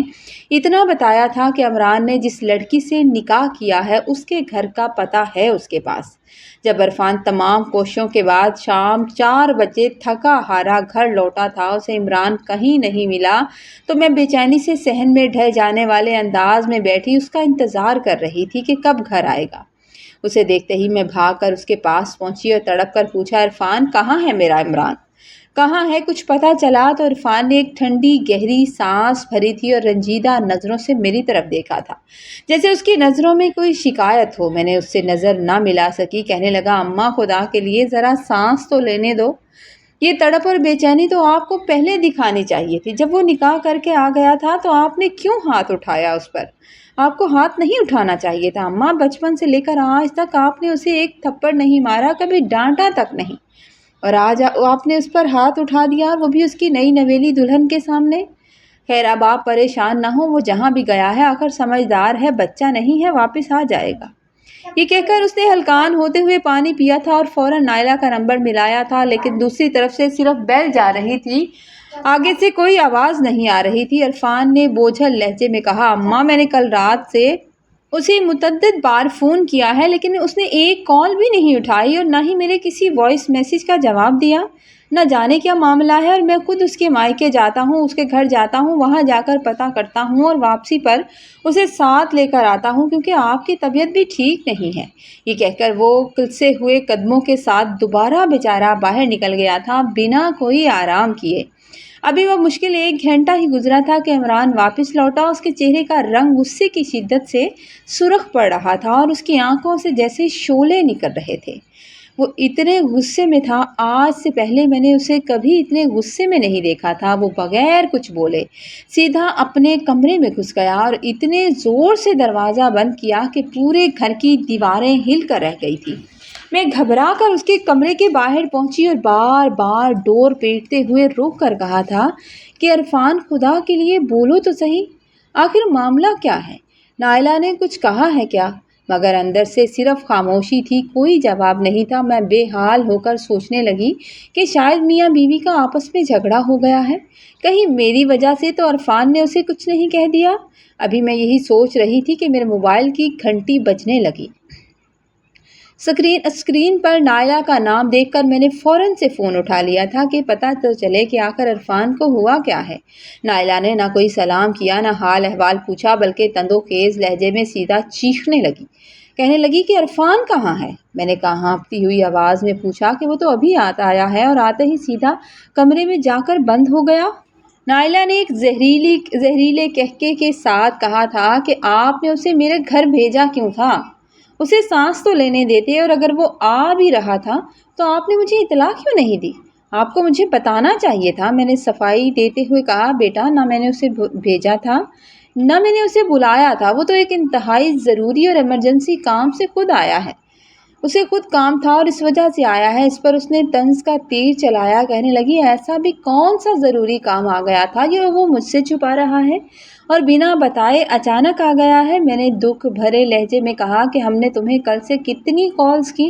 اتنا بتایا تھا کہ عمران نے جس لڑکی سے نکاح کیا ہے اس کے گھر کا پتہ ہے اس کے پاس۔ جب عرفان تمام کوششوں کے بعد شام 4 بجے تھکا ہارا گھر لوٹا تھا، اسے عمران کہیں نہیں ملا، تو میں بے چینی سے صحن میں ڈھہ جانے والے انداز میں بیٹھی اس کا انتظار کر رہی تھی کہ کب گھر آئے گا۔ اسے دیکھتے ہی میں بھاگ کر اس کے پاس پہنچی اور تڑپ کر پوچھا، عرفان کہاں ہے میرا عمران؟ کہاں ہے؟ کچھ پتہ چلا؟ تو عرفان نے ایک ٹھنڈی گہری سانس بھری تھی اور رنجیدہ نظروں سے میری طرف دیکھا تھا، جیسے اس کی نظروں میں کوئی شکایت ہو۔ میں نے اس سے نظر نہ ملا سکی۔ کہنے لگا، اماں خدا کے لیے ذرا سانس تو لینے دو، یہ تڑپ اور بے چینی تو آپ کو پہلے دکھانی چاہیے تھی۔ جب وہ نکاح کر کے آ گیا تھا تو آپ نے کیوں ہاتھ اٹھایا اس پر؟ آپ کو ہاتھ نہیں اٹھانا چاہیے تھا اماں، بچپن سے لے کر آج تک آپ نے اسے ایک تھپڑ نہیں مارا، کبھی ڈانٹا تک نہیں، اور آج آپ نے اس پر ہاتھ اٹھا دیا، وہ بھی اس کی نئی نویلی دلہن کے سامنے۔ خیر اب آپ پریشان نہ ہو، وہ جہاں بھی گیا ہے آخر سمجھدار ہے، بچہ نہیں ہے، واپس آ جائے گا۔ یہ کہہ کر اس نے ہلکان ہوتے ہوئے پانی پیا تھا اور فوراً نائلہ کا نمبر ملایا تھا، لیکن دوسری طرف سے صرف بیل جا رہی تھی، آگے سے کوئی آواز نہیں آ رہی تھی۔ عرفان نے بوجھل لہجے میں کہا، اماں میں نے کل رات سے اسے متعدد بار فون کیا ہے لیکن اس نے ایک کال بھی نہیں اٹھائی اور نہ ہی میرے کسی وائس میسیج کا جواب دیا۔ نہ جانے کیا معاملہ ہے، اور میں خود اس کے مائکے جاتا ہوں، اس کے گھر جاتا ہوں، وہاں جا کر پتہ کرتا ہوں اور واپسی پر اسے ساتھ لے کر آتا ہوں کیونکہ آپ کی طبیعت بھی ٹھیک نہیں ہے۔ یہ کہہ کر وہ کلسے ہوئے قدموں کے ساتھ دوبارہ بیچارہ باہر نکل گیا تھا بنا کوئی آرام کیے۔ ابھی وہ مشکل 1 گھنٹہ ہی گزرا تھا کہ عمران واپس لوٹا۔ اس کے چہرے کا رنگ غصے کی شدت سے سرخ پڑ رہا تھا اور اس کی آنکھوں سے جیسے شعلے نکل رہے تھے۔ وہ اتنے غصے میں تھا، آج سے پہلے میں نے اسے کبھی اتنے غصے میں نہیں دیکھا تھا۔ وہ بغیر کچھ بولے سیدھا اپنے کمرے میں گھس گیا اور اتنے زور سے دروازہ بند کیا کہ پورے گھر کی دیواریں ہل کر رہ گئی تھی۔ میں گھبرا کر اس کے کمرے کے باہر پہنچی اور بار بار ڈور پیٹتے ہوئے روک کر کہا تھا کہ عرفان خدا کے لیے بولو تو صحیح، آخر معاملہ کیا ہے؟ نائلہ نے کچھ کہا ہے کیا؟ مگر اندر سے صرف خاموشی تھی، کوئی جواب نہیں تھا۔ میں بے حال ہو کر سوچنے لگی کہ شاید میاں بیوی کا آپس میں جھگڑا ہو گیا ہے، کہیں میری وجہ سے تو عرفان نے اسے کچھ نہیں کہہ دیا۔ ابھی میں یہی سوچ رہی تھی کہ میرے موبائل کی گھنٹی بجنے لگی۔ اسکرین پر نائلہ کا نام دیکھ کر میں نے فوراً سے فون اٹھا لیا تھا کہ پتہ تو چلے کہ آخر عرفان کو ہوا کیا ہے۔ نائلہ نے نہ کوئی سلام کیا، نہ حال احوال پوچھا، بلکہ تندو خیز لہجے میں سیدھا چیخنے لگی۔ کہنے لگی کہ عرفان کہاں ہے؟ میں نے کانپتی ہوئی آواز میں پوچھا کہ وہ تو ابھی آیا ہے اور آتے ہی سیدھا کمرے میں جا کر بند ہو گیا۔ نائلہ نے ایک زہریلے قہقہے کے ساتھ کہا تھا کہ آپ نے اسے میرے گھر بھیجا کیوں تھا؟ اسے سانس تو لینے دیتے، اور اگر وہ آ بھی رہا تھا تو آپ نے مجھے اطلاع کیوں نہیں دی؟ آپ کو مجھے بتانا چاہیے تھا۔ میں نے صفائی دیتے ہوئے کہا، بیٹا نہ میں نے اسے بھیجا تھا نہ میں نے اسے بلایا تھا، وہ تو ایک انتہائی ضروری اور ایمرجنسی کام سے خود آیا ہے، اسے خود کام تھا اور اس وجہ سے آیا ہے۔ اس پر اس نے طنز کا تیر چلایا۔ کہنے لگی، ایسا بھی کون سا ضروری کام آ گیا تھا جو وہ مجھ سے چھپا رہا ہے اور بنا بتائے اچانک آ گیا ہے؟ میں نے دکھ بھرے لہجے میں کہا کہ ہم نے تمہیں کل سے کتنی کالز کی،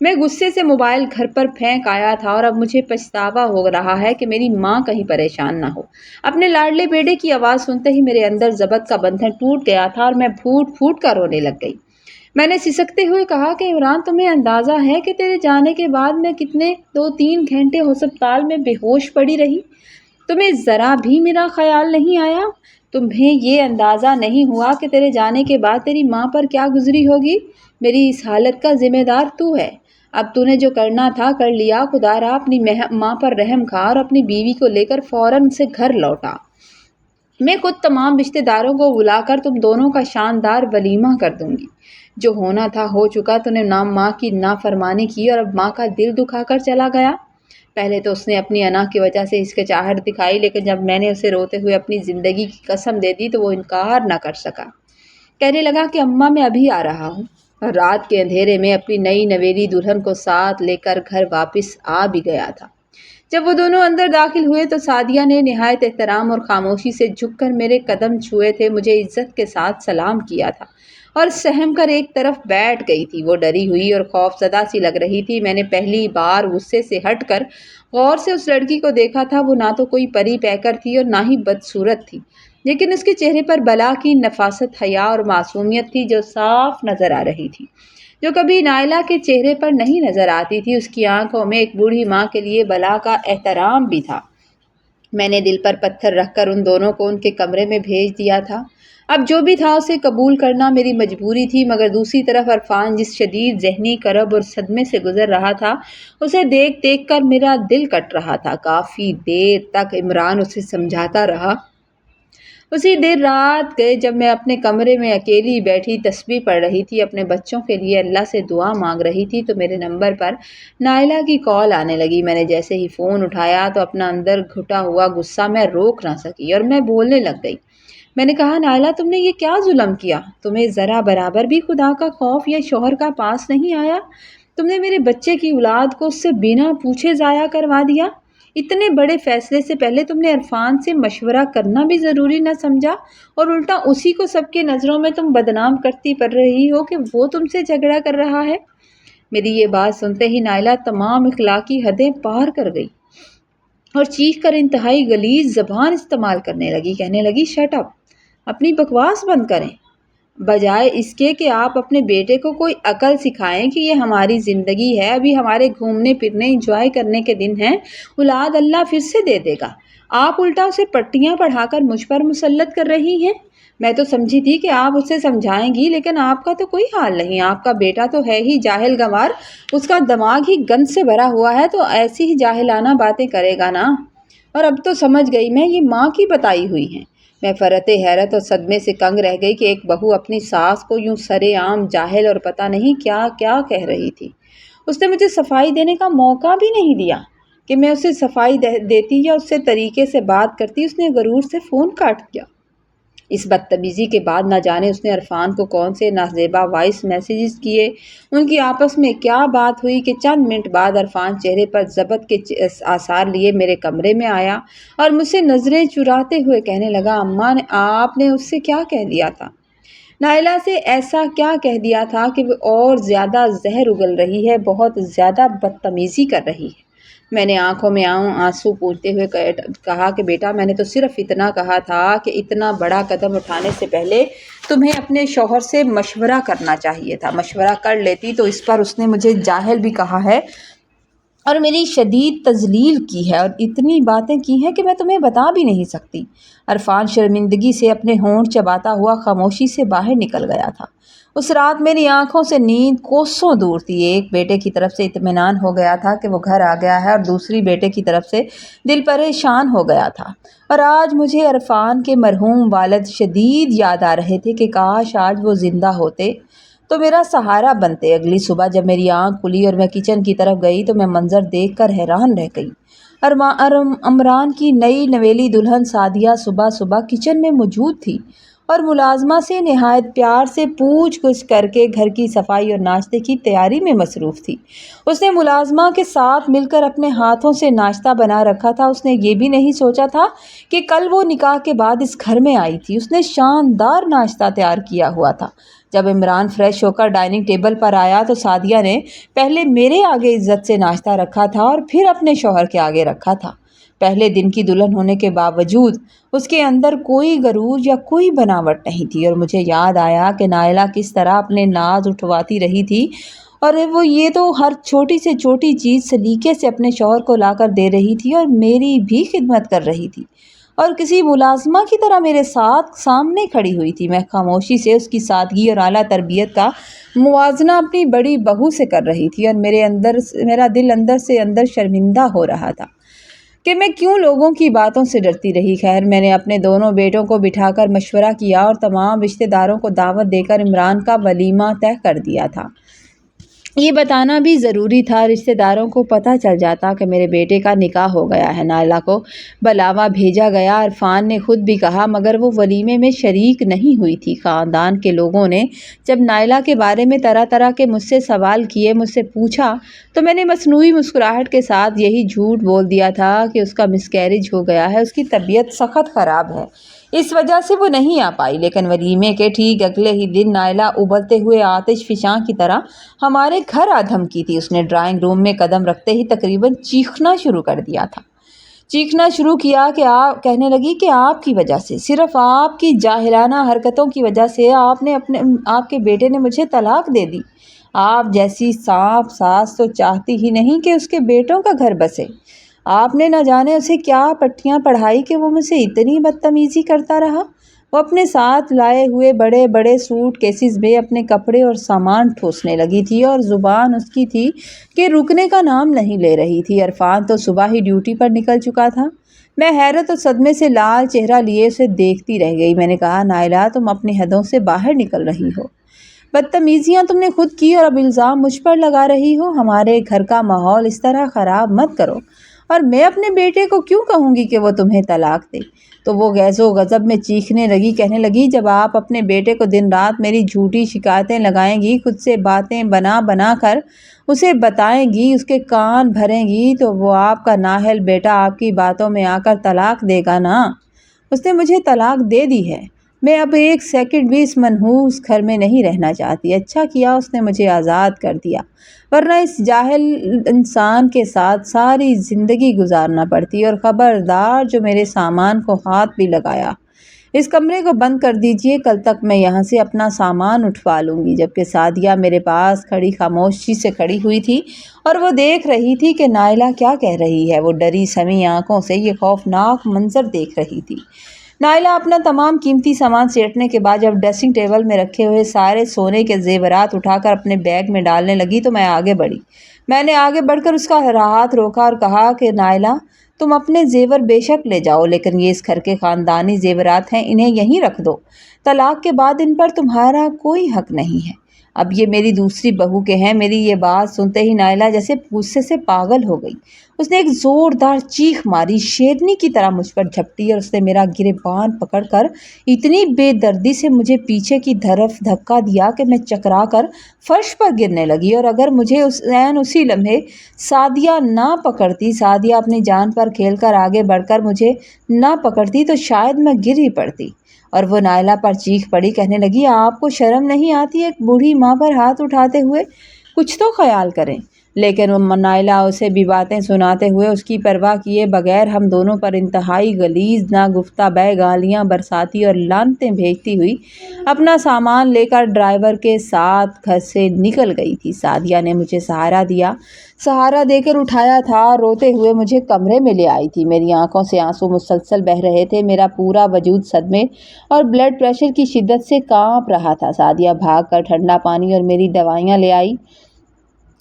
میں غصے سے موبائل گھر پر پھینک آیا تھا اور اب مجھے پچھتاوا ہو رہا ہے کہ میری ماں کہیں پریشان نہ ہو۔ اپنے لاڈلے بیٹے کی آواز سنتے ہی میرے اندر ضبط کا بندھن ٹوٹ گیا تھا اور میں پھوٹ پھوٹ کر رونے لگ گئی۔ میں نے سسکتے ہوئے کہا کہ عمران، تمہیں اندازہ ہے کہ تیرے جانے کے بعد میں کتنے 2-3 گھنٹے ہسپتال میں بے ہوش پڑی رہی؟ تمہیں ذرا بھی میرا خیال نہیں آیا؟ تمہیں یہ اندازہ نہیں ہوا کہ تیرے جانے کے بعد تیری ماں پر کیا گزری ہوگی؟ میری اس حالت کا ذمہ دار تو ہے۔ اب تو نے جو کرنا تھا کر لیا۔ خدا را اپنی ماں پر رحم کھا اور اپنی بیوی کو لے کر فوراً سے گھر لوٹا۔ میں خود تمام رشتہ داروں کو بلا کر تم دونوں کا شاندار ولیمہ کر دوں گی۔ جو ہونا تھا ہو چکا۔ تو نے ماں کی نافرمانی کی اور اب ماں کا دل دکھا کر چلا گیا۔ پہلے تو اس نے اپنی انا کی وجہ سے ہچکچاہٹ دکھائی، لیکن جب میں نے اسے روتے ہوئے اپنی زندگی کی قسم دے دی تو وہ انکار نہ کر سکا۔ کہنے لگا کہ اماں میں ابھی آ رہا ہوں، اور رات کے اندھیرے میں اپنی نئی نویلی دلہن کو ساتھ لے کر گھر واپس آ بھی گیا تھا۔ جب وہ دونوں اندر داخل ہوئے تو سعدیہ نے نہایت احترام اور خاموشی سے جھک کر میرے قدم چھوئے تھے، مجھے عزت کے ساتھ سلام کیا تھا اور سہم کر ایک طرف بیٹھ گئی تھی۔ وہ ڈری ہوئی اور خوف زدہ سی لگ رہی تھی۔ میں نے پہلی بار غصے سے ہٹ کر غور سے اس لڑکی کو دیکھا تھا۔ وہ نہ تو کوئی پری پیکر تھی اور نہ ہی بدصورت تھی، لیکن اس کے چہرے پر بلا کی نفاست، حیا اور معصومیت تھی جو صاف نظر آ رہی تھی، جو کبھی نائلہ کے چہرے پر نہیں نظر آتی تھی۔ اس کی آنکھوں میں ایک بوڑھی ماں کے لیے بلا کا احترام بھی تھا۔ میں نے دل پر پتھر رکھ کر ان دونوں کو ان کے کمرے میں بھیج دیا تھا۔ اب جو بھی تھا اسے قبول کرنا میری مجبوری تھی، مگر دوسری طرف عرفان جس شدید ذہنی کرب اور صدمے سے گزر رہا تھا، اسے دیکھ دیکھ کر میرا دل کٹ رہا تھا۔ کافی دیر تک عمران اسے سمجھاتا رہا۔ اسی دیر رات گئے جب میں اپنے کمرے میں اکیلی بیٹھی تسبیح پڑھ رہی تھی، اپنے بچوں کے لیے اللہ سے دعا مانگ رہی تھی، تو میرے نمبر پر نائلہ کی کال آنے لگی۔ میں نے جیسے ہی فون اٹھایا تو اپنا اندر گھٹا ہوا غصہ میں روک نہ سکی اور میں بولنے لگ گئی۔ میں نے کہا، نائلہ، تم نے یہ کیا ظلم کیا؟ تمہیں ذرا برابر بھی خدا کا خوف یا شوہر کا پاس نہیں آیا؟ تم نے میرے بچے کی اولاد کو اس سے بنا پوچھے ضائع کروا دیا۔ اتنے بڑے فیصلے سے پہلے تم نے عرفان سے مشورہ کرنا بھی ضروری نہ سمجھا، اور الٹا اسی کو سب کے نظروں میں تم بدنام کرتی پڑ رہی ہو کہ وہ تم سے جھگڑا کر رہا ہے۔ میری یہ بات سنتے ہی نائلہ تمام اخلاقی حدیں پار کر گئی اور چیخ کر انتہائی غلیظ زبان استعمال کرنے لگی۔ کہنے لگی، شٹ اپ، اپنی بکواس بند کریں، بجائے اس کے کہ آپ اپنے بیٹے کو کوئی عقل سکھائیں کہ یہ ہماری زندگی ہے، ابھی ہمارے گھومنے پھرنے انجوائے کرنے کے دن ہیں، اولاد اللہ پھر سے دے دے گا۔ آپ الٹا اسے پٹیاں پڑھا کر مجھ پر مسلط کر رہی ہیں۔ میں تو سمجھی تھی کہ آپ اسے سمجھائیں گی، لیکن آپ کا تو کوئی حال نہیں۔ آپ کا بیٹا تو ہے ہی جاہل گنوار، اس کا دماغ ہی گند سے بھرا ہوا ہے، تو ایسی ہی جاہلانہ باتیں کرے گا نا۔ اور اب تو سمجھ گئی میں، یہ ماں کی بتائی ہوئی ہیں۔ میں فرط حیرت اور صدمے سے کنگ رہ گئی کہ ایک بہو اپنی ساس کو یوں سرے عام جاہل اور پتہ نہیں کیا کیا کہہ رہی تھی۔ اس نے مجھے صفائی دینے کا موقع بھی نہیں دیا کہ میں اسے صفائی دیتی یا اس سے طریقے سے بات کرتی۔ اس نے غرور سے فون کاٹ دیا۔ اس بدتمیزی کے بعد نہ جانے اس نے عرفان کو کون سے نازیبا وائس میسیجز کیے، ان کی آپس میں کیا بات ہوئی کہ چند منٹ بعد عرفان چہرے پر ضبط کے آثار لیے میرے کمرے میں آیا اور مجھ سے نظریں چراتے ہوئے کہنے لگا، اماں، آپ نے اس سے کیا کہہ دیا تھا؟ نائلہ سے ایسا کیا کہہ دیا تھا کہ وہ اور زیادہ زہر اگل رہی ہے، بہت زیادہ بدتمیزی کر رہی ہے؟ میں نے آنکھوں میں آنسو پونچھتے ہوئے کہا کہ بیٹا، میں نے تو صرف اتنا کہا تھا کہ اتنا بڑا قدم اٹھانے سے پہلے تمہیں اپنے شوہر سے مشورہ کرنا چاہیے تھا۔ مشورہ کر لیتی تو اس پر اس نے مجھے جاہل بھی کہا ہے اور میری شدید تذلیل کی ہے، اور اتنی باتیں کی ہیں کہ میں تمہیں بتا بھی نہیں سکتی۔ عرفان شرمندگی سے اپنے ہونٹ چباتا ہوا خاموشی سے باہر نکل گیا تھا۔ اس رات میری آنکھوں سے نیند کوسوں دور تھی۔ ایک بیٹے کی طرف سے اطمینان ہو گیا تھا کہ وہ گھر آ گیا ہے، اور دوسری بیٹے کی طرف سے دل پریشان ہو گیا تھا۔ اور آج مجھے عرفان کے مرحوم والد شدید یاد آ رہے تھے کہ کاش آج وہ زندہ ہوتے تو میرا سہارا بنتے۔ اگلی صبح جب میری آنکھ کھلی اور میں کچن کی طرف گئی تو میں منظر دیکھ کر حیران رہ گئی۔ عمران کی نئی نویلی دلہن سعدیہ صبح صبح کچن میں موجود تھی اور ملازمہ سے نہایت پیار سے پوچھ گچھ کر کے گھر کی صفائی اور ناشتے کی تیاری میں مصروف تھی۔ اس نے ملازمہ کے ساتھ مل کر اپنے ہاتھوں سے ناشتہ بنا رکھا تھا۔ اس نے یہ بھی نہیں سوچا تھا کہ کل وہ نکاح کے بعد اس گھر میں آئی تھی۔ اس نے شاندار ناشتہ تیار کیا ہوا تھا، جب عمران فریش ہو کر ڈائننگ ٹیبل پر آیا تو سعدیہ نے پہلے میرے آگے عزت سے ناشتہ رکھا تھا اور پھر اپنے شوہر کے آگے رکھا تھا۔ پہلے دن کی دلہن ہونے کے باوجود اس کے اندر کوئی غرور یا کوئی بناوٹ نہیں تھی، اور مجھے یاد آیا کہ نائلہ کس طرح اپنے ناز اٹھواتی رہی تھی، اور وہ یہ تو ہر چھوٹی سے چھوٹی چیز سلیقے سے اپنے شوہر کو لا کر دے رہی تھی اور میری بھی خدمت کر رہی تھی، اور کسی ملازمہ کی طرح میرے ساتھ سامنے کھڑی ہوئی تھی۔ میں خاموشی سے اس کی سادگی اور اعلیٰ تربیت کا موازنہ اپنی بڑی بہو سے کر رہی تھی، اور میرا دل اندر سے اندر شرمندہ ہو رہا تھا کہ میں کیوں لوگوں کی باتوں سے ڈرتی رہی۔ خیر، میں نے اپنے دونوں بیٹوں کو بٹھا کر مشورہ کیا اور تمام رشتہ داروں کو دعوت دے کر عمران کا ولیمہ طے کر دیا تھا۔ یہ بتانا بھی ضروری تھا، رشتہ داروں کو پتہ چل جاتا کہ میرے بیٹے کا نکاح ہو گیا ہے۔ نائلہ کو بلاوا بھیجا گیا، عرفان نے خود بھی کہا، مگر وہ ولیمے میں شریک نہیں ہوئی تھی۔ خاندان کے لوگوں نے جب نائلہ کے بارے میں طرح طرح کے مجھ سے سوال کیے، مجھ سے پوچھا، تو میں نے مصنوعی مسکراہٹ کے ساتھ یہی جھوٹ بول دیا تھا کہ اس کا مسکیریج ہو گیا ہے، اس کی طبیعت سخت خراب ہے، اس وجہ سے وہ نہیں آ پائی۔ لیکن ولیمے کے ٹھیک اگلے ہی دن نائلہ ابلتے ہوئے آتش فشاں کی طرح ہمارے گھر آ دھمکی تھی۔ اس نے ڈرائنگ روم میں قدم رکھتے ہی تقریباً چیخنا شروع کر دیا تھا۔ چیخنا شروع کیا کہ کہنے لگی کہ آپ کی وجہ سے، صرف آپ کی جاہلانہ حرکتوں کی وجہ سے آپ کے بیٹے نے مجھے طلاق دے دی۔ آپ جیسی صاف ساس تو چاہتی ہی نہیں کہ اس کے بیٹوں کا گھر بسے۔ آپ نے نہ جانے اسے کیا پٹیاں پڑھائی کہ وہ مجھ سے اتنی بدتمیزی کرتا رہا۔ وہ اپنے ساتھ لائے ہوئے بڑے بڑے سوٹ کیسز میں اپنے کپڑے اور سامان ٹھوسنے لگی تھی، اور زبان اس کی تھی کہ رکنے کا نام نہیں لے رہی تھی۔ عرفان تو صبح ہی ڈیوٹی پر نکل چکا تھا۔ میں حیرت اور صدمے سے لال چہرہ لیے اسے دیکھتی رہ گئی۔ میں نے کہا، نائلہ، تم اپنی حدوں سے باہر نکل رہی ہو، بدتمیزیاں تم نے خود کی اور اب الزام مجھ پر لگا رہی ہو۔ ہمارے گھر کا ماحول اس طرح خراب مت کرو، اور میں اپنے بیٹے کو کیوں کہوں گی کہ وہ تمہیں طلاق دے؟ تو وہ غیظ و غضب میں چیخنے لگی، کہنے لگی، جب آپ اپنے بیٹے کو دن رات میری جھوٹی شکایتیں لگائیں گی، خود سے باتیں بنا بنا کر اسے بتائیں گی، اس کے کان بھریں گی، تو وہ آپ کا نااہل بیٹا آپ کی باتوں میں آ کر طلاق دے گا نا۔ اس نے مجھے طلاق دے دی ہے، میں اب ایک سیکنڈ بھی اس منحوس گھر میں نہیں رہنا چاہتی۔ اچھا کیا اس نے مجھے آزاد کر دیا، ورنہ اس جاہل انسان کے ساتھ ساری زندگی گزارنا پڑتی۔ اور خبردار، جو میرے سامان کو ہاتھ بھی لگایا، اس کمرے کو بند کر دیجئے، کل تک میں یہاں سے اپنا سامان اٹھوا لوں گی۔ جبکہ سعدیہ میرے پاس کھڑی خاموشی سے کھڑی ہوئی تھی، اور وہ دیکھ رہی تھی کہ نائلہ کیا کہہ رہی ہے۔ وہ ڈری سمی آنکھوں سے یہ خوفناک منظر دیکھ رہی تھی۔ نائلہ اپنا تمام قیمتی سامان سیٹنے کے بعد جب ڈریسنگ ٹیبل میں رکھے ہوئے سارے سونے کے زیورات اٹھا کر اپنے بیگ میں ڈالنے لگی تو میں آگے بڑھی۔ میں نے آگے بڑھ کر اس کا ہاتھ روکا اور کہا کہ نائلہ، تم اپنے زیور بے شک لے جاؤ، لیکن یہ اس گھر کے خاندانی زیورات ہیں، انہیں یہیں رکھ دو۔ طلاق کے بعد ان پر تمہارا کوئی حق نہیں ہے۔ اب یہ میری دوسری بہو کے ہیں۔ میری یہ بات سنتے ہی نائلہ جیسے غصے سے پاگل ہو گئی۔ اس نے ایک زوردار چیخ ماری، شیرنی کی طرح مجھ پر جھپٹی، اور اس نے میرا گریبان پکڑ کر اتنی بے دردی سے مجھے پیچھے کی طرف دھکا دیا کہ میں چکرا کر فرش پر گرنے لگی۔ اور اگر مجھے اسی لمحے سعدیہ نہ پکڑتی، سعدیہ اپنی جان پر کھیل کر آگے بڑھ کر مجھے نہ پکڑتی، تو شاید میں گر ہی پڑتی۔ اور وہ نائلہ پر چیخ پڑی، کہنے لگی، آپ کو شرم نہیں آتی ایک بوڑھی ماں پر ہاتھ اٹھاتے ہوئے؟ کچھ تو خیال کریں۔ لیکن وہ نائلہ اسے بھی باتیں سناتے ہوئے اس کی پرواہ کیے بغیر ہم دونوں پر انتہائی غلیظ ناگفتہ بے گالیاں برساتی اور لعنتیں بھیجتی ہوئی اپنا سامان لے کر ڈرائیور کے ساتھ گھر سے نکل گئی تھی۔ سعدیہ نے مجھے سہارا دے کر اٹھایا تھا، روتے ہوئے مجھے کمرے میں لے آئی تھی۔ میری آنکھوں سے آنسو مسلسل بہہ رہے تھے، میرا پورا وجود صدمے اور بلڈ پریشر کی شدت سے کانپ رہا تھا۔ سعدیہ بھاگ کر ٹھنڈا پانی اور میری دوائیاں لے آئی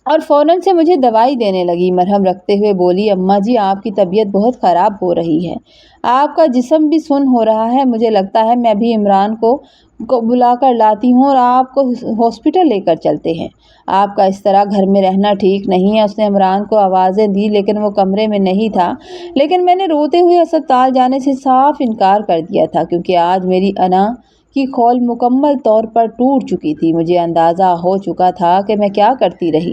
اور فوراً سے مجھے دوائی دینے لگی۔ مرہم رکھتے ہوئے بولی، اماں جی، آپ کی طبیعت بہت خراب ہو رہی ہے، آپ کا جسم بھی سن ہو رہا ہے، مجھے لگتا ہے میں بھی عمران کو بلا کر لاتی ہوں اور آپ کو ہاسپٹل لے کر چلتے ہیں۔ آپ کا اس طرح گھر میں رہنا ٹھیک نہیں ہے۔ اس نے عمران کو آوازیں دی، لیکن وہ کمرے میں نہیں تھا۔ لیکن میں نے روتے ہوئے اسپتال جانے سے صاف انکار کر دیا تھا، کیونکہ آج میری انا کی خول مکمل طور پر ٹوٹ چکی تھی۔ مجھے اندازہ ہو چکا تھا کہ میں کیا کرتی رہی۔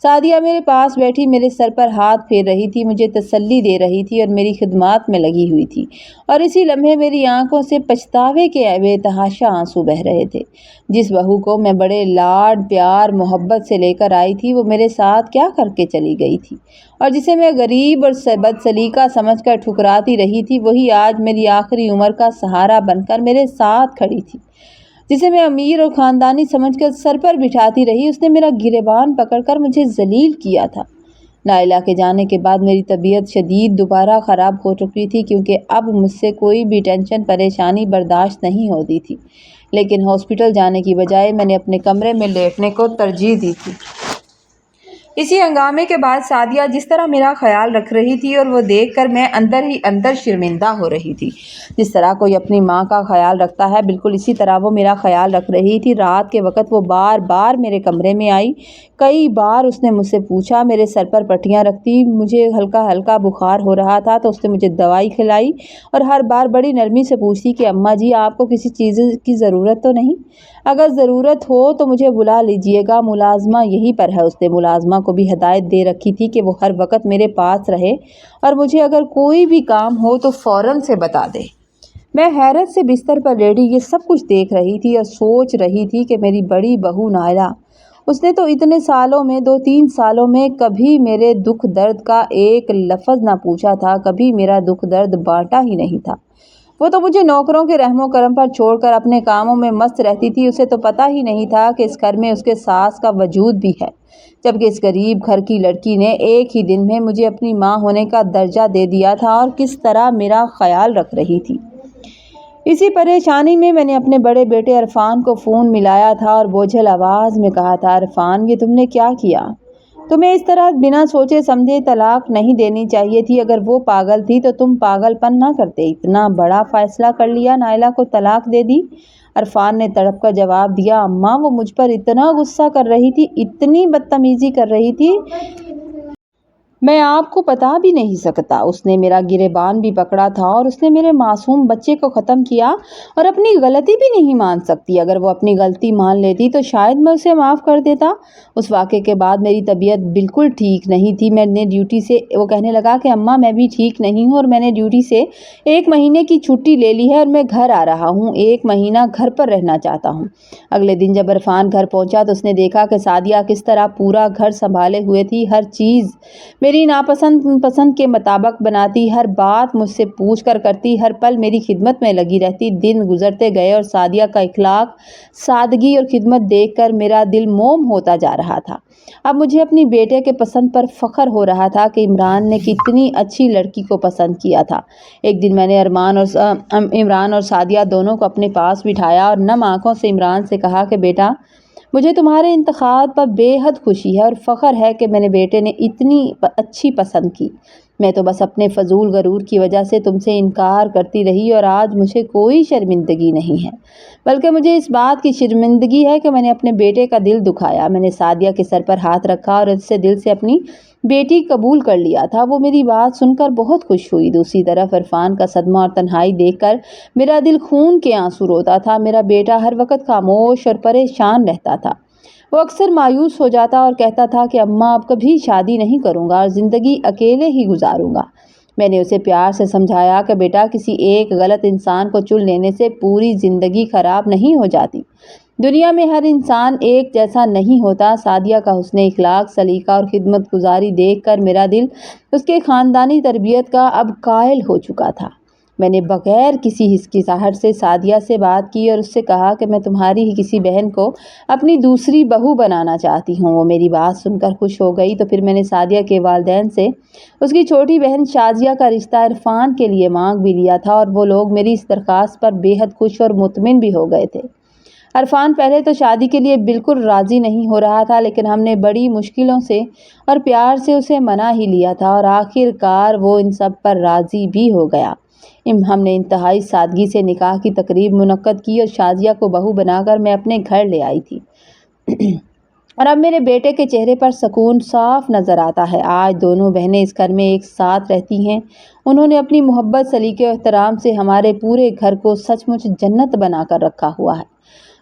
سعدیہ میرے پاس بیٹھی میرے سر پر ہاتھ پھیر رہی تھی، مجھے تسلی دے رہی تھی اور میری خدمات میں لگی ہوئی تھی، اور اسی لمحے میری آنکھوں سے پچھتاوے کے بے تحاشا آنسو بہہ رہے تھے۔ جس بہو کو میں بڑے لاڈ پیار محبت سے لے کر آئی تھی، وہ میرے ساتھ کیا کر کے چلی گئی تھی، اور جسے میں غریب اور بد سلیقہ سمجھ کر ٹھکراتی رہی تھی، وہی آج میری آخری عمر کا سہارا بن کر میرے ساتھ کھڑی تھی۔ جسے میں امیر اور خاندانی سمجھ کر سر پر بٹھاتی رہی، اس نے میرا گریبان پکڑ کر مجھے ذلیل کیا تھا۔ نائلہ کے جانے کے بعد میری طبیعت شدید دوبارہ خراب ہو چکی تھی، کیونکہ اب مجھ سے کوئی بھی ٹینشن پریشانی برداشت نہیں ہوتی تھی، لیکن ہاسپٹل جانے کی بجائے میں نے اپنے کمرے میں لیٹنے کو ترجیح دی تھی۔ اسی ہنگامے کے بعد سعدیہ جس طرح میرا خیال رکھ رہی تھی، اور وہ دیکھ کر میں اندر ہی اندر شرمندہ ہو رہی تھی۔ جس طرح کوئی اپنی ماں کا خیال رکھتا ہے، بالکل اسی طرح وہ میرا خیال رکھ رہی تھی۔ رات کے وقت وہ بار بار میرے کمرے میں آئی، کئی بار اس نے مجھ سے پوچھا، میرے سر پر پٹیاں رکھتی، مجھے ہلکا ہلکا بخار ہو رہا تھا تو اس نے مجھے دوائی کھلائی، اور ہر بار بڑی نرمی سے پوچھتی کہ اماں جی آپ کو کسی چیز کی ضرورت تو نہیں؟ اگر ضرورت ہو تو مجھے بلا لیجیے گا، ملازمہ یہیں پر ہے۔ اس نے ملازمہ کو بھی ہدایت دے رکھی تھی کہ وہ ہر وقت میرے پاس رہے، اور مجھے اگر کوئی بھی کام ہو تو فوراً سے بتا دے۔ میں حیرت سے بستر پر لیٹی یہ سب کچھ دیکھ رہی تھی اور سوچ رہی تھی کہ میری بڑی بہو نائلہ، اس نے تو اتنے سالوں میں 2-3 سالوں میں کبھی میرے دکھ درد کا ایک لفظ نہ پوچھا تھا، کبھی میرا دکھ درد بانٹا ہی نہیں تھا۔ وہ تو مجھے نوکروں کے رحم و کرم پر چھوڑ کر اپنے کاموں میں مست رہتی تھی، اسے تو پتہ ہی نہیں تھا کہ اس گھر میں اس کے ساس کا وجود بھی ہے، جبکہ اس غریب گھر کی لڑکی نے ایک ہی دن میں مجھے اپنی ماں ہونے کا درجہ دے دیا تھا، اور کس طرح میرا خیال رکھ رہی تھی۔ اسی پریشانی میں نے اپنے بڑے بیٹے عرفان کو فون ملایا تھا اور بوجھل آواز میں کہا تھا، عرفان یہ تم نے کیا کیا؟ تمہیں اس طرح بنا سوچے سمجھے طلاق نہیں دینی چاہیے تھی، اگر وہ پاگل تھی تو تم پاگل پن نہ کرتے، اتنا بڑا فیصلہ کر لیا، نائلہ کو طلاق دے دی۔ عرفان نے تڑپ کر جواب دیا، اماں وہ مجھ پر اتنا غصہ کر رہی تھی، اتنی بدتمیزی کر رہی تھی، میں آپ کو بتا بھی نہیں سکتا۔ اس نے میرا گریبان بھی پکڑا تھا، اور اس نے میرے معصوم بچے کو ختم کیا، اور اپنی غلطی بھی نہیں مان سکتی۔ اگر وہ اپنی غلطی مان لیتی تو شاید میں اسے معاف کر دیتا۔ اس واقعے کے بعد میری طبیعت بالکل ٹھیک نہیں تھی۔ میں نے ڈیوٹی سے وہ کہنے لگا کہ اماں میں بھی ٹھیک نہیں ہوں، اور میں نے ڈیوٹی سے 1 مہینے کی چھٹی لے لی ہے، اور میں گھر آ رہا ہوں، 1 مہینہ گھر پر رہنا چاہتا ہوں۔ اگلے دن جب عرفان گھر پہنچا تو اس نے دیکھا کہ سعدیہ کس طرح پورا گھر سنبھالے ہوئے تھی، ہر چیز میری ناپسند پسند کے مطابق بناتی، ہر بات مجھ سے پوچھ کر کرتی، ہر پل میری خدمت میں لگی رہتی۔ دن گزرتے گئے اور سعدیہ کا اخلاق، سادگی اور خدمت دیکھ کر میرا دل موم ہوتا جا رہا تھا۔ اب مجھے اپنی بیٹے کے پسند پر فخر ہو رہا تھا کہ عمران نے کتنی اچھی لڑکی کو پسند کیا تھا۔ ایک دن میں نے عمران اور سعدیہ دونوں کو اپنے پاس بٹھایا اور نم آنکھوں سے عمران سے کہا کہ بیٹا، مجھے تمہارے انتخاب پر بے حد خوشی ہے اور فخر ہے کہ میرے بیٹے نے اتنی اچھی پسند کی۔ میں تو بس اپنے فضول غرور کی وجہ سے تم سے انکار کرتی رہی، اور آج مجھے کوئی شرمندگی نہیں ہے، بلکہ مجھے اس بات کی شرمندگی ہے کہ میں نے اپنے بیٹے کا دل دکھایا۔ میں نے سعدیہ کے سر پر ہاتھ رکھا اور اس سے دل سے اپنی بیٹی قبول کر لیا تھا۔ وہ میری بات سن کر بہت خوش ہوئی۔ دوسری طرف عرفان کا صدمہ اور تنہائی دیکھ کر میرا دل خون کے آنسو روتا تھا۔ میرا بیٹا ہر وقت خاموش اور پریشان رہتا تھا۔ وہ اکثر مایوس ہو جاتا اور کہتا تھا کہ اماں اب کبھی شادی نہیں کروں گا اور زندگی اکیلے ہی گزاروں گا۔ میں نے اسے پیار سے سمجھایا کہ بیٹا، کسی ایک غلط انسان کو چن لینے سے پوری زندگی خراب نہیں ہو جاتی، دنیا میں ہر انسان ایک جیسا نہیں ہوتا۔ سعدیہ کا حسن اخلاق، سلیقہ اور خدمت گزاری دیکھ کر میرا دل اس کے خاندانی تربیت کا اب قائل ہو چکا تھا۔ میں نے بغیر کسی ہچکچاہٹ سے سعدیہ سے بات کی اور اس سے کہا کہ میں تمہاری ہی کسی بہن کو اپنی دوسری بہو بنانا چاہتی ہوں۔ وہ میری بات سن کر خوش ہو گئی۔ تو پھر میں نے سعدیہ کے والدین سے اس کی چھوٹی بہن شازیہ کا رشتہ عرفان کے لیے مانگ بھی لیا تھا، اور وہ لوگ میری اس درخواست پر بے حد خوش اور مطمئن بھی ہو گئے تھے۔ عرفان پہلے تو شادی کے لیے بالکل راضی نہیں ہو رہا تھا، لیکن ہم نے بڑی مشکلوں سے اور پیار سے اسے منا ہی لیا تھا، اور آخر کار وہ ان سب پر راضی بھی ہو گیا۔ ہم نے انتہائی سادگی سے نکاح کی تقریب منعقد کی اور شازیہ کو بہو بنا کر میں اپنے گھر لے آئی تھی۔ اور اب میرے بیٹے کے چہرے پر سکون صاف نظر آتا ہے۔ آج دونوں بہنیں اس گھر میں ایک ساتھ رہتی ہیں۔ انہوں نے اپنی محبت، سلیقے اور احترام سے ہمارے پورے گھر کو سچ مچ جنت بنا کر رکھا ہوا ہے۔